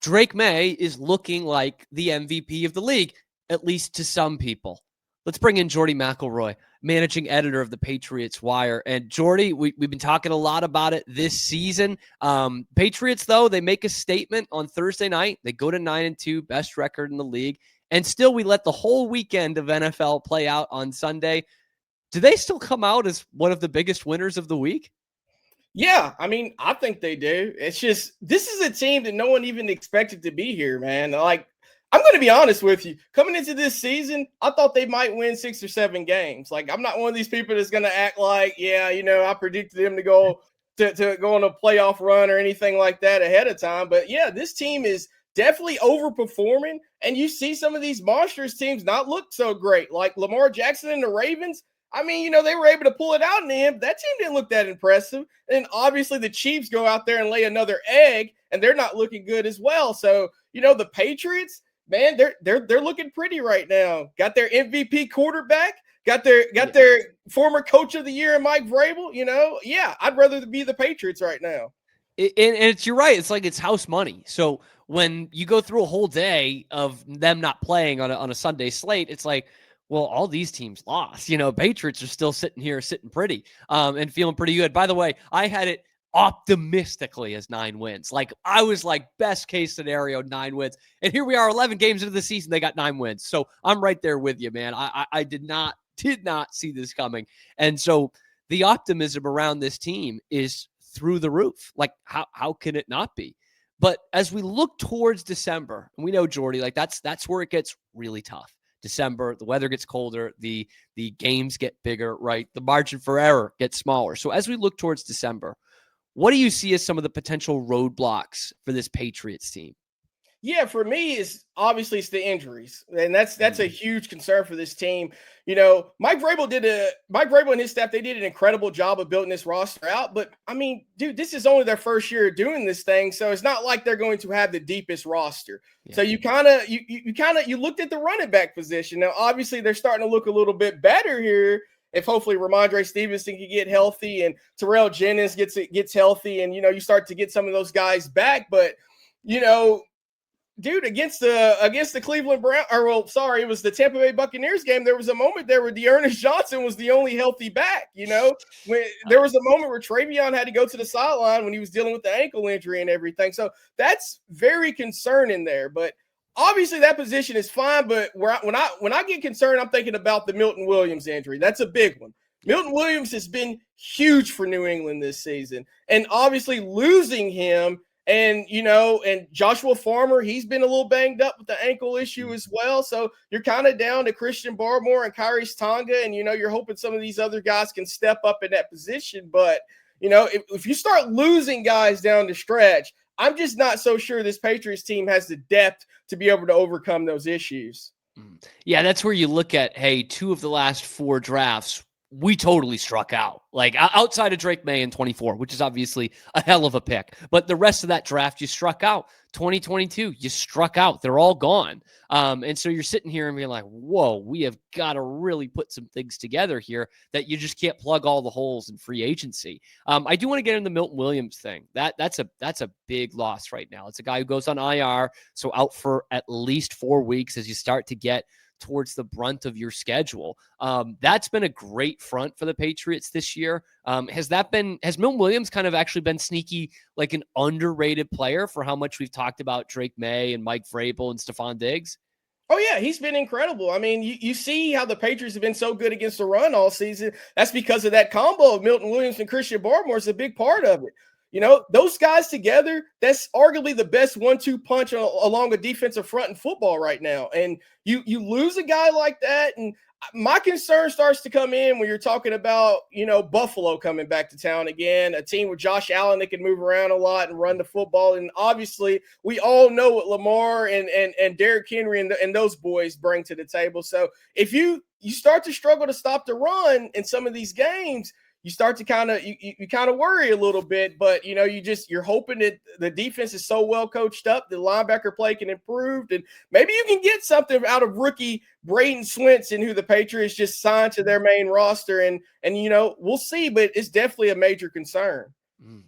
Drake May is looking like the MVP of the league, at least to some people. Let's bring in Jordy McElroy, managing editor of the Patriots Wire. And Jordy, we've been talking a lot about it this season. Patriots, though, they make a statement on Thursday night. They go to 9-2, best record in the league. And still, we let the whole weekend of NFL play out on Sunday. Do they still come out as one of the biggest winners of the week? Yeah, I mean, I think they do. It's just, this is a team that no one even expected to be here, man. Like, I'm going to be honest with you. Coming into this season, I thought they might win 6 or 7 games. Like, I'm not one of these people that's going to act like, yeah, I predicted them to go on a playoff run or anything like that ahead of time. But yeah, this team is definitely overperforming. And you see some of these monstrous teams not look so great, like Lamar Jackson and the Ravens. I mean, they were able to pull it out in the end. That team didn't look that impressive. And obviously the Chiefs go out there and lay another egg, and they're not looking good as well. So, the Patriots, man, they're looking pretty right now. Got their MVP quarterback, got their former coach of the year in Mike Vrabel. Yeah, I'd rather be the Patriots right now. And you're right. It's like it's house money. So when you go through a whole day of them not playing on a Sunday slate, it's like, well, all these teams lost. Patriots are still sitting pretty and feeling pretty good. By the way, I had it optimistically as 9 wins. Like, I was like, best case scenario, 9 wins. And here we are, 11 games into the season, they got 9 wins. So I'm right there with you, man. I did not see this coming. And so the optimism around this team is through the roof. Like, how can it not be? But as we look towards December, and we know, Jordy, like that's where it gets really tough. December, the weather gets colder, the games get bigger, right? The margin for error gets smaller. So as we look towards December, what do you see as some of the potential roadblocks for this Patriots team? Yeah, for me, it's the injuries, and that's a huge concern for this team. Mike Vrabel and his staff, they did an incredible job of building this roster out. But I mean, dude, this is only their first year doing this thing, so it's not like they're going to have the deepest roster. Yeah. So you looked at the running back position. Now, obviously, they're starting to look a little bit better here. If hopefully Ramondre Stevenson can get healthy and Terrell Jennings gets healthy, and you start to get some of those guys back, but dude, against the Cleveland Browns, it was the Tampa Bay Buccaneers game. There was a moment there where Dearness Johnson was the only healthy back. When there was a moment where Travion had to go to the sideline when he was dealing with the ankle injury and everything. So that's very concerning there. But obviously that position is fine. But when I get concerned, I'm thinking about the Milton Williams injury. That's a big one. Milton Williams has been huge for New England this season, and obviously losing him. And, and Joshua Farmer, he's been a little banged up with the ankle issue as well. So you're kind of down to Christian Barmore and Kyrie's Tonga. And, you're hoping some of these other guys can step up in that position. But, if you start losing guys down the stretch, I'm just not so sure this Patriots team has the depth to be able to overcome those issues. Yeah, that's where you look at, hey, 2 of the last 4 drafts, we totally struck out. Like, outside of Drake May in 24, which is obviously a hell of a pick. But the rest of that draft, you struck out. 2022, you struck out. They're all gone. And so you're sitting here and being like, whoa, we have got to really put some things together here that you just can't plug all the holes in free agency. I do want to get into the Milton Williams thing. That's a big loss right now. It's a guy who goes on IR, so out for at least 4 weeks as you start to get towards the brunt of your schedule. That's been a great front for the Patriots this year. Has Milton Williams kind of actually been sneaky, like an underrated player for how much we've talked about Drake May and Mike Vrabel and Stephon Diggs? Oh, yeah, he's been incredible. I mean, you see how the Patriots have been so good against the run all season. That's because of that combo of Milton Williams and Christian Barmore is a big part of it. Those guys together, that's arguably the best 1-2 punch along a defensive front in football right now. And you lose a guy like that, and my concern starts to come in when you're talking about, Buffalo coming back to town again, a team with Josh Allen that can move around a lot and run the football. And obviously we all know what Lamar and Derrick Henry and those boys bring to the table. So if you start to struggle to stop the run in some of these games, you start to kind of worry a little bit, but you're hoping that the defense is so well coached up, the linebacker play can improve, and maybe you can get something out of rookie Braden Swinson, who the Patriots just signed to their main roster, and we'll see, but it's definitely a major concern.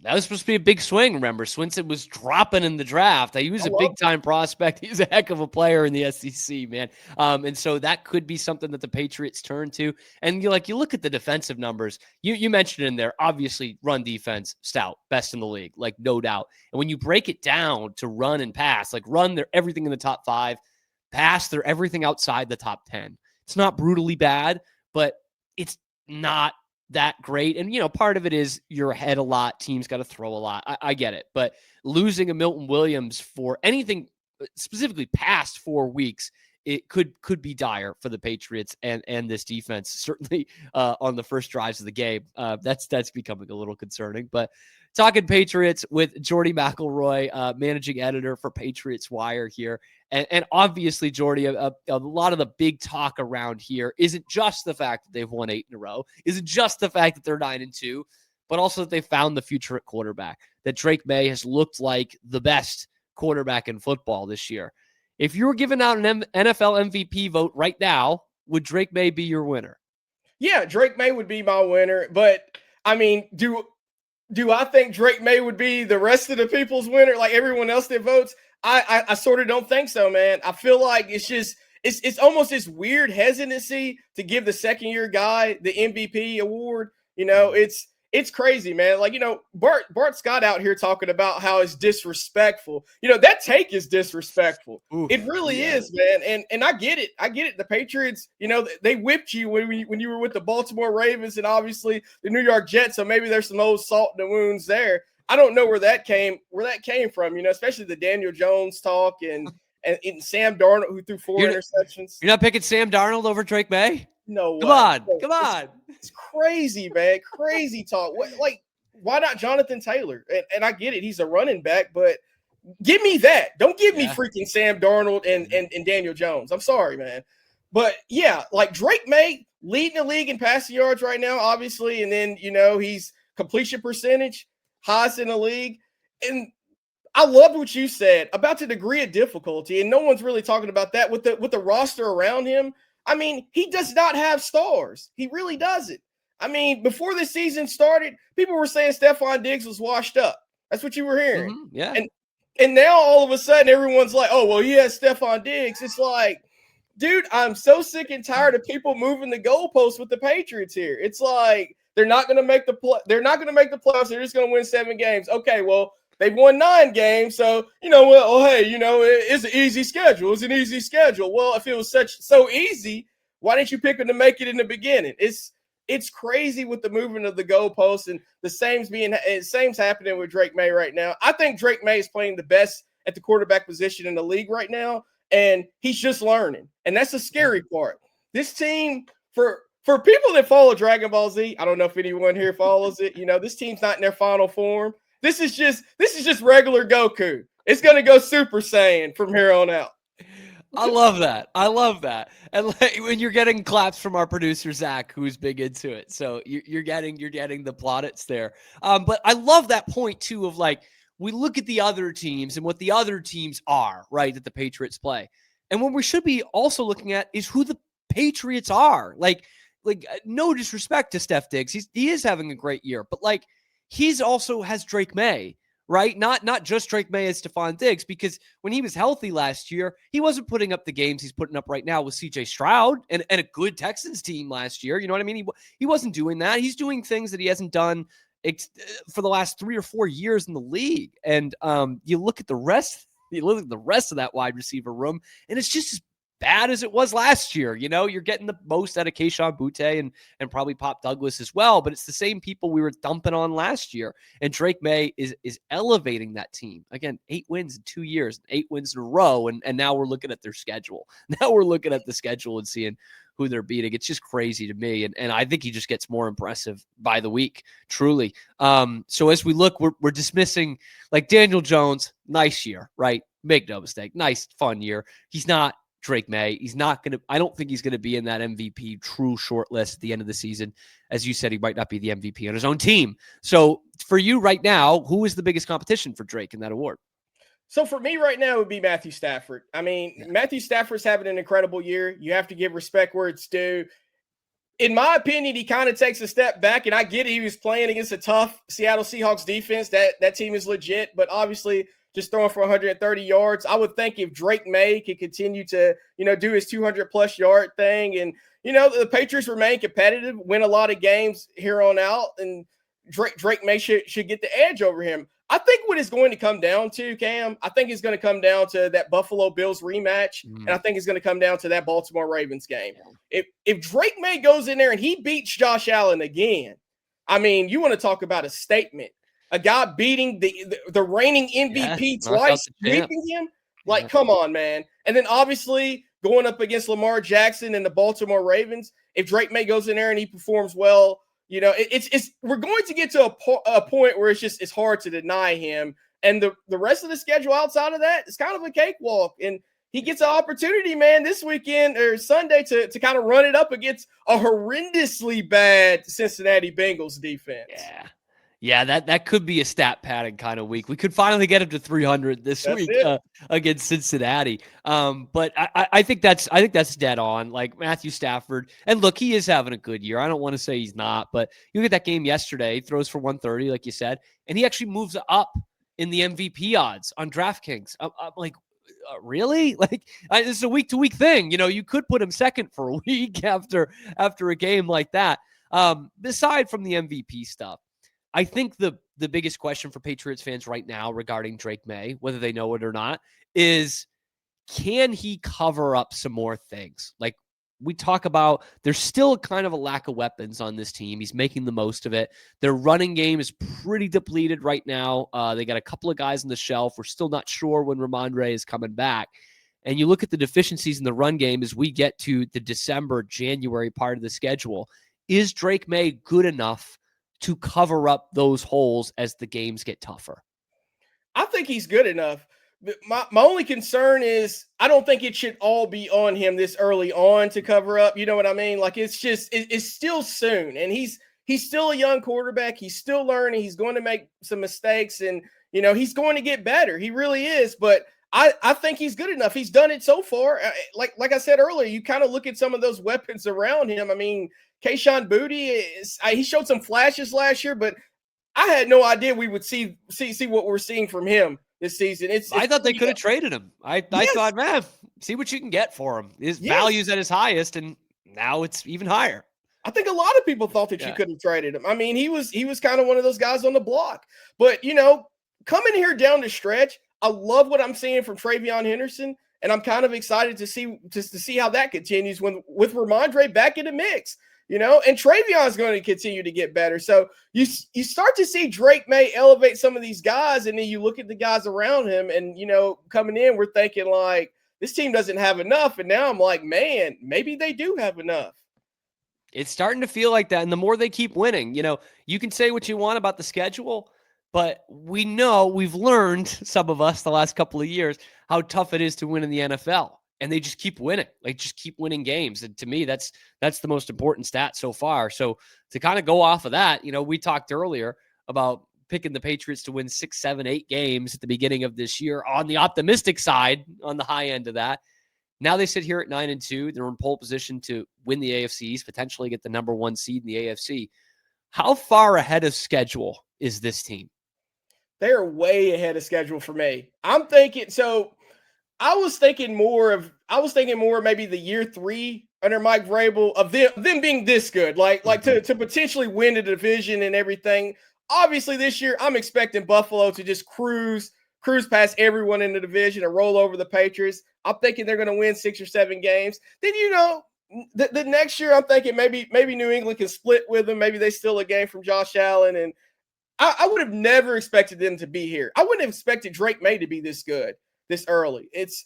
That was supposed to be a big swing. Remember, Swinson was dropping in the draft. He was a big time prospect. He's a heck of a player in the SEC, man. And so that could be something that the Patriots turn to. And you look at the defensive numbers. You mentioned in there, obviously, run defense stout, best in the league, like no doubt. And when you break it down to run and pass, like run, they're everything in the top 5. Pass, they're everything outside the top 10. It's not brutally bad, but it's not that great. And, part of it is you're ahead a lot. Teams got to throw a lot. I get it. But losing a Milton Williams for anything specifically past 4 weeks, it could be dire for the Patriots and this defense, certainly on the first drives of the game. That's becoming a little concerning. But talking Patriots with Jordy McElroy, managing editor for Patriots Wire here. And obviously, Jordy, a lot of the big talk around here isn't just the fact that they've won 8 in a row, isn't just the fact that they're 9-2, but also that they found the future at quarterback, that Drake May has looked like the best quarterback in football this year. If you were giving out an NFL MVP vote right now, would Drake May be your winner? Yeah, Drake May would be my winner. But, I mean, do I think Drake May would be the rest of the people's winner, like everyone else that votes? I sort of don't think so, man. I feel like it's almost this weird hesitancy to give the second-year guy the MVP award. It's crazy, man. Like, Bart Scott out here talking about how it's disrespectful. That take is disrespectful. Oof, it really is, man. And I get it. The Patriots, they whipped you when you were with the Baltimore Ravens and obviously the New York Jets. So maybe there's some old salt in the wounds there. I don't know where that came from, especially the Daniel Jones talk and Sam Darnold, who threw 4 interceptions. You're not picking Sam Darnold over Drake May? No way. Come on. It's crazy, man. Crazy talk. Why not Jonathan Taylor? And I get it. He's a running back, but give me that. Don't give me freaking Sam Darnold and Daniel Jones. I'm sorry, man. But, yeah, like Drake May leading the league in passing yards right now, obviously, and then, he's completion percentage, highest in the league. And I loved what you said about the degree of difficulty, and no one's really talking about that with the roster around him. I mean, he does not have stars. He really doesn't. I mean, before the season started, people were saying Stephon Diggs was washed up. That's what you were hearing. Mm-hmm, yeah. And now all of a sudden everyone's like, oh, well, he has Stephon Diggs. It's like, dude, I'm so sick and tired of people moving the goalposts with the Patriots here. It's like they're not going to make the playoffs. They're just going to win 7 games. Okay, well, they've won 9 games, so it's an easy schedule. It's an easy schedule. Well, if it was so easy, why didn't you pick them to make it in the beginning? It's crazy with the movement of the goalposts, and the same's happening with Drake May right now. I think Drake May is playing the best at the quarterback position in the league right now, and he's just learning, and that's the scary part. This team, for people that follow Dragon Ball Z, I don't know if anyone here follows it. This team's not in their final form. This is just regular Goku. It's going to go Super Saiyan from here on out. I love that. And when you're getting claps from our producer, Zach, who's big into it. So you're getting the plaudits there. But I love that point too of like, we look at the other teams and what the other teams are, right, that the Patriots play. And what we should be also looking at is who the Patriots are. Like no disrespect to Steph Diggs. He is having a great year, but like, he's also has Drake May, right? Not just Drake May as Stephon Diggs, because when he was healthy last year, he wasn't putting up the games he's putting up right now with CJ Stroud and a good Texans team last year. You know what I mean? He wasn't doing that. He's doing things that he hasn't done for the last 3 or 4 years in the league. And you look at the rest of that wide receiver room, and it's just as bad as it was last year. You're getting the most out of Kayshon Boutte and probably Pop Douglas as well, but it's the same people we were dumping on last year. And Drake May is elevating that team. Again, 8 wins in 2 years, 8 wins in a row. And now we're looking at their schedule. Now we're looking at the schedule and seeing who they're beating. It's just crazy to me. And I think he just gets more impressive by the week, truly. So as we look, we're dismissing like Daniel Jones, nice year, right? Make no mistake. Nice, fun year. He's not Drake May. I don't think he's going to be in that MVP true short list at the end of the season. As you said, he might not be the MVP on his own team. So for you right now, who is the biggest competition for Drake in that award? So for me right now, it would be Matthew Stafford. I mean, Matthew Stafford's having an incredible year. You have to give respect where it's due. in my opinion, he kind of takes a step back, and I get it. He was playing against a tough Seattle Seahawks defense. That team is legit, but obviously just throwing for 130 yards. I would think if Drake May could continue to, do his 200-plus yard thing, and, the Patriots remain competitive, win a lot of games here on out, and Drake May should get the edge over him. I think what it's going to come down to, Cam, I think it's going to come down to that Buffalo Bills rematch, and I think it's going to come down to that Baltimore Ravens game. If Drake May goes in there and he beats Josh Allen again, I mean, you want to talk about a statement. A guy beating the reigning MVP twice, beating him? Like, come on, man. And then obviously going up against Lamar Jackson and the Baltimore Ravens, if Drake May goes in there and he performs well, we're going to get to a point where it's hard to deny him. And the rest of the schedule outside of that is kind of a cakewalk. And he gets an opportunity, man, this weekend or Sunday to kind of run it up against a horrendously bad Cincinnati Bengals defense. Yeah, that could be a stat padding kind of week. We could finally get him to 300 this week against Cincinnati. But I think that's dead on. Like Matthew Stafford, and look, he is having a good year. I don't want to say he's not, but you look at that game yesterday, throws for 130, like you said, and he actually moves up in the MVP odds on DraftKings. I'm like, really? Like, this is a week-to-week thing. You could put him second for a week after a game like that. Aside from the MVP stuff, I think the biggest question for Patriots fans right now regarding Drake May, whether they know it or not, is can he cover up some more things? Like we talk about, there's still kind of a lack of weapons on this team. He's making the most of it. Their running game is pretty depleted right now. They got a couple of guys on the shelf. We're still not sure when Ramondre is coming back. And you look at the deficiencies in the run game as we get to the December, January part of the schedule. Is Drake May good enough to cover up those holes as the games get tougher? I think he's good enough. My only concern is I don't think it should all be on him this early on to cover up. You know what I mean? Like it's still soon, and he's still a young quarterback. He's still learning. He's going to make some mistakes, and he's going to get better. He really is. But I think he's good enough. He's done it so far. Like I said earlier, you kind of look at some of those weapons around him. I mean, Kayshon Boutte he showed some flashes last year, but I had no idea we would see what we're seeing from him this season. I thought they could have traded him. I thought, man, see what you can get for him. His value's at his highest, and now it's even higher. I think a lot of people thought that you could have traded him. I mean, he was kind of one of those guys on the block. But coming here down the stretch, I love what I'm seeing from Travion Henderson, and I'm kind of excited to see how that continues with Ramondre back in the mix. And Travion's going to continue to get better. So you start to see Drake May elevate some of these guys, and then you look at the guys around him, and, coming in, we're thinking like, this team doesn't have enough. And now I'm like, man, maybe they do have enough. It's starting to feel like that. And the more they keep winning, you can say what you want about the schedule, but we've learned, some of us the last couple of years, how tough it is to win in the NFL. And they just keep winning, just keep winning games. And to me, that's the most important stat so far. So to kind of go off of that, we talked earlier about picking the Patriots to win 6, 7, 8 games at the beginning of this year on the optimistic side, on the high end of that. Now they sit here at 9-2. They're in pole position to win the AFC East, potentially get the number 1 seed in the AFC. How far ahead of schedule is this team? They're way ahead of schedule for me. I'm thinking so. I was thinking more maybe the year 3 under Mike Vrabel of them being this good, like to potentially win the division and everything. Obviously, this year I'm expecting Buffalo to just cruise past everyone in the division and roll over the Patriots. I'm thinking they're going to win 6 or 7 games. Then the next year I'm thinking maybe New England can split with them. Maybe they steal a game from Josh Allen, and I would have never expected them to be here. I wouldn't have expected Drake May to be this good this early. It's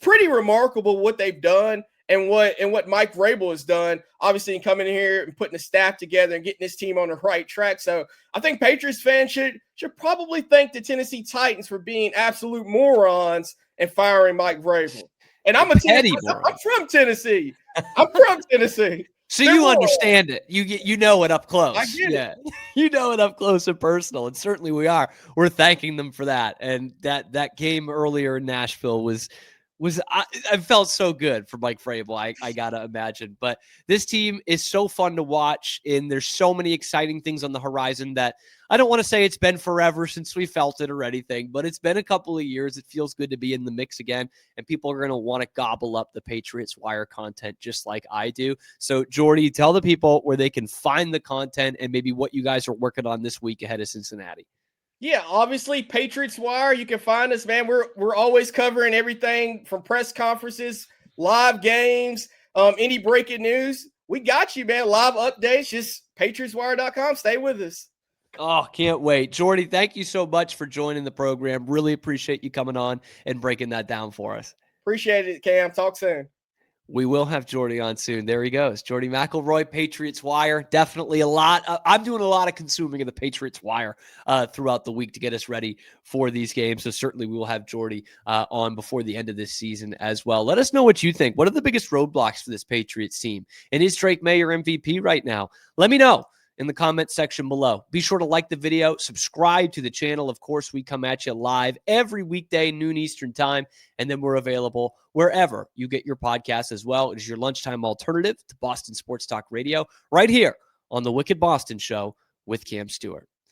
pretty remarkable what they've done and what Mike Vrabel has done, obviously, in coming in here and putting the staff together and getting this team on the right track. So I think Patriots fans should probably thank the Tennessee Titans for being absolute morons and firing Mike Vrabel. And I'm from Tennessee. I'm from Tennessee. So you understand it. You know it up close. I get it. You know it up close and personal, and certainly we are. We're thanking them for that. And that game earlier in Nashville was I felt so good for Mike Vrabel. I gotta imagine, but this team is so fun to watch, and there's so many exciting things on the horizon that I don't want to say it's been forever since we felt it or anything, but it's been a couple of years. It feels good to be in the mix again, and people are going to want to gobble up the Patriots Wire content just like I do. So, Jordy, tell the people where they can find the content and maybe what you guys are working on this week ahead of Cincinnati. Yeah, obviously Patriots Wire. You can find us, man. We're always covering everything from press conferences, live games, any breaking news. We got you, man. Live updates, just patriotswire.com. Stay with us. Oh, can't wait. Jordy, thank you so much for joining the program. Really appreciate you coming on and breaking that down for us. Appreciate it, Cam. Talk soon. We will have Jordy on soon. There he goes. Jordy McElroy, Patriots Wire. Definitely a lot. I'm doing a lot of consuming of the Patriots Wire throughout the week to get us ready for these games. So certainly we will have Jordy on before the end of this season as well. Let us know what you think. What are the biggest roadblocks for this Patriots team? And is Drake May your MVP right now? Let me know in the comment section below. Be sure to like the video, subscribe to the channel. Of course, we come at you live every weekday, noon Eastern time, and then we're available wherever you get your podcasts as well. It is your lunchtime alternative to Boston Sports Talk Radio right here on the Wicked Boston Show with Cam Stewart.